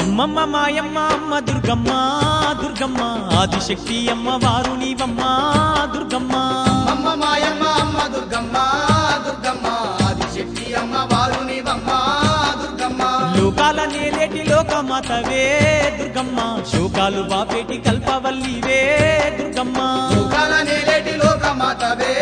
అమ్మమ్మ మాయమ్మ అమ్మ దుర్గమ్మ దుర్గమ్మ ఆదిశక్తి అమ్మ వారు నీవమ్మ దుర్గమ్మ. అమ్మ మాయమ్మ అమ్మ దుర్గమ్మ దుర్గమ్మ ఆదిశక్తి అమ్మ వారు నీవమ్మ దుర్గమ్మ. లోకాల నేలేటి లోకమాతవే దుర్గమ్మ, శోకాలు బాపేటి కల్పవల్లివే దుర్గమ్మ. లోకాల నేలేటి లోకమాతవే